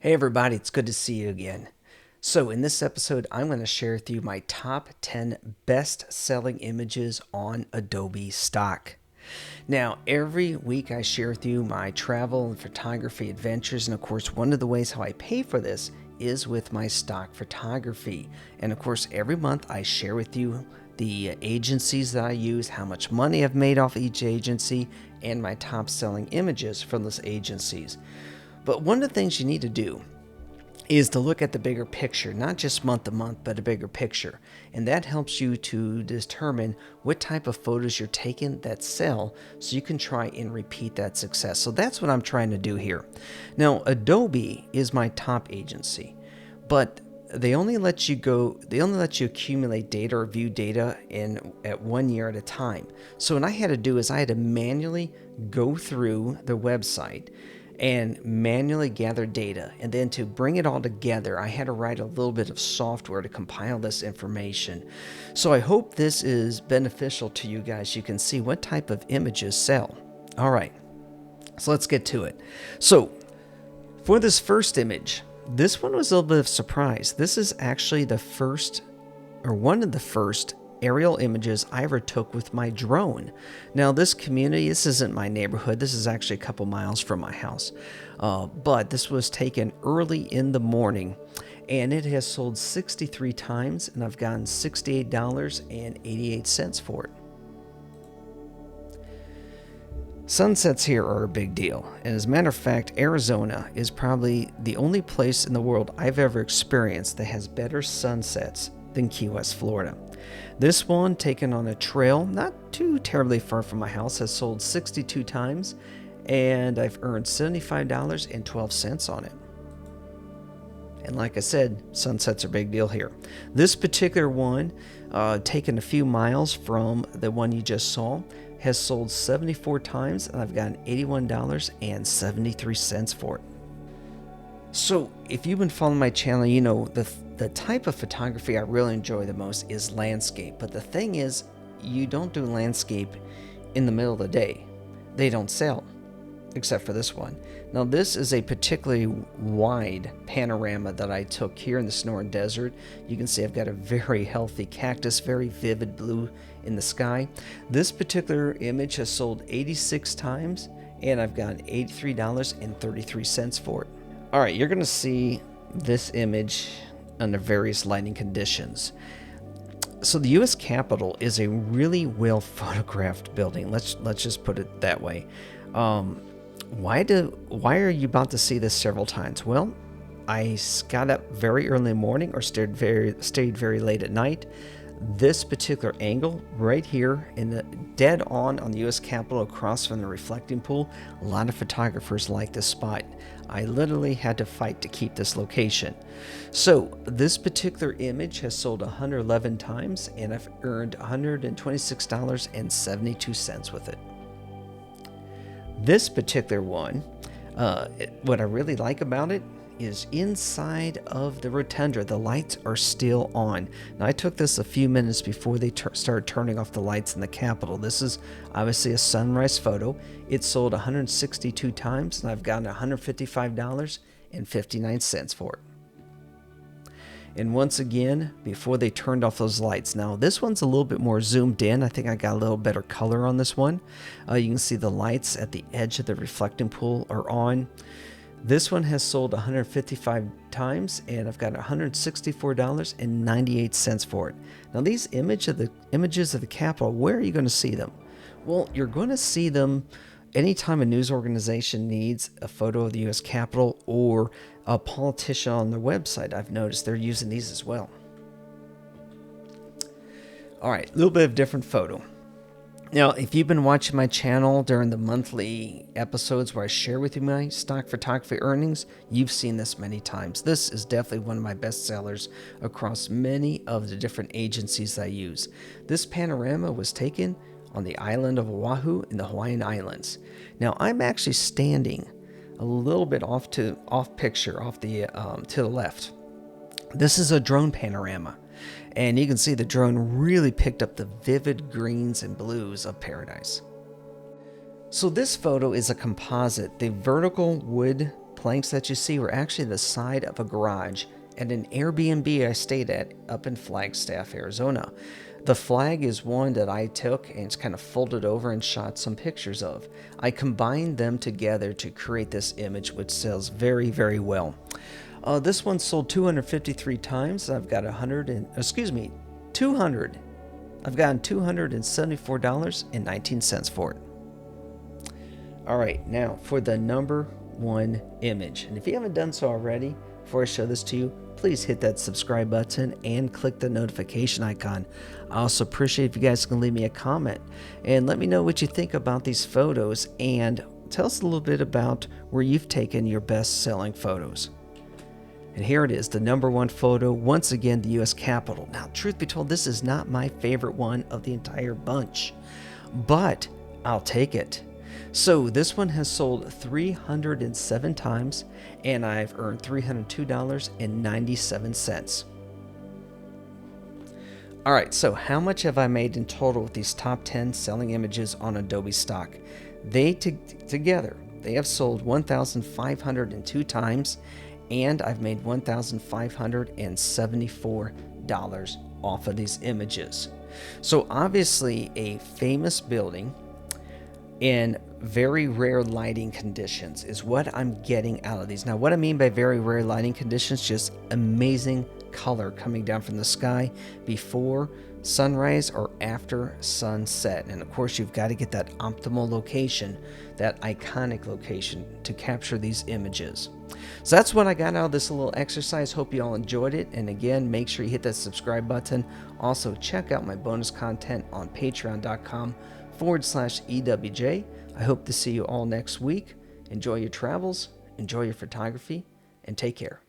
Hey everybody, it's good to see you again. So in this episode, I'm going to share with you my top 10 best-selling images on Adobe Stock. Now, every week I share with you my travel and photography adventures, and of course, one of the ways how I pay for this is with my stock photography. And of course, every month I share with you the agencies that I use, how much money I've made off each agency, and my top selling images from those agencies. But one of the things you need to do is to look at the bigger picture, not just month to month, but a bigger picture. And that helps you to determine what type of photos you're taking that sell so you can try and repeat that success. So that's what I'm trying to do here. Now, Adobe is my top agency, but they only let you accumulate data or view data at 1 year at a time. So what I had to do is I had to manually go through the website and manually gather data. And then to bring it all together, I had to write a little bit of software to compile this information. So I hope this is beneficial to you guys. You can see what type of images sell. All right, so let's get to it. So for this first image, this one was a little bit of a surprise. This is actually the first, or one of the first, aerial images I ever took with my drone. Now this community, this isn't my neighborhood, this is actually a couple miles from my house, but this was taken early in the morning and it has sold 63 times and I've gotten $68.88 for it. Sunsets here are a big deal, and as a matter of fact, Arizona is probably the only place in the world I've ever experienced that has better sunsets than Key West, Florida. This one, taken on a trail not too terribly far from my house, has sold 62 times, and I've earned $75.12 on it. And like I said, sunsets are a big deal here. This particular one, taken a few miles from the one you just saw, has sold 74 times, and I've gotten $81.73 for it. So if you've been following my channel, you know the type of photography I really enjoy the most is landscape. But the thing is, you don't do landscape in the middle of the day. They don't sell, except for this one. Now this is a particularly wide panorama that I took here in the Sonoran Desert. You can see I've got a very healthy cactus, very vivid blue in the sky. This particular image has sold 86 times, and I've gotten $83.33 for it. All right, you're going to see this image under various lighting conditions. So the U.S. Capitol is a really well photographed building. Let's just put it that way. Why are you about to see this several times? Well, I got up very early in the morning or stayed very late at night. This particular angle right here in the dead on the U.S. Capitol across from the reflecting pool, a lot of photographers like this spot. I literally had to fight to keep this location. So this particular image has sold 111 times and I've earned $126.72 with it. This particular one, what I really like about it is inside of the rotunda, the lights are still on. Now I took this a few minutes before they started turning off the lights in the Capitol. This is obviously a sunrise photo. It sold 162 times and I've gotten $155.59 for it. And once again, before they turned off those lights. Now this one's a little bit more zoomed in. I think I got a little better color on this one. You can see the lights at the edge of the reflecting pool are on. This one has sold 155 times and I've got $164.98 for it. Now these images of the Capitol, where are you going to see them? Well, you're going to see them anytime a news organization needs a photo of the U.S. Capitol or a politician on their website. I've noticed they're using these as well. All right, a little bit of different photo. Now, if you've been watching my channel during the monthly episodes where I share with you my stock photography earnings, you've seen this many times. This is definitely one of my best sellers across many of the different agencies I use. This panorama was taken on the island of Oahu in the Hawaiian Islands. Now, I'm actually standing a little bit off picture, to the left. This is a drone panorama. And you can see the drone really picked up the vivid greens and blues of paradise. So this photo is a composite. The vertical wood planks that you see were actually the side of a garage at an Airbnb I stayed at up in Flagstaff, Arizona. The flag is one that I took and it's kind of folded over and shot some pictures of. I combined them together to create this image, which sells very, very well. This one sold 253 times. I've got 200. I've gotten $274.19 for it. All right, now for the number one image. And if you haven't done so already, before I show this to you, please hit that subscribe button and click the notification icon. I also appreciate if you guys can leave me a comment and let me know what you think about these photos and tell us a little bit about where you've taken your best-selling photos. And here it is, the number one photo, once again, the U.S. Capitol. Now, truth be told, this is not my favorite one of the entire bunch, but I'll take it. So this one has sold 307 times, and I've earned $302.97. All right, so how much have I made in total with these top 10 selling images on Adobe Stock? They together, they have sold 1,502 times, and I've made $1,574 off of these images. So obviously a famous building in very rare lighting conditions is what I'm getting out of these. Now, what I mean by very rare lighting conditions, just amazing color coming down from the sky before sunrise or after sunset. And of course, you've got to get that optimal location, that iconic location to capture these images. So that's what I got out of this little exercise. Hope you all enjoyed it. And again, make sure you hit that subscribe button. Also, check out my bonus content on patreon.com/EWJ. I hope to see you all next week. Enjoy your travels, enjoy your photography, and take care.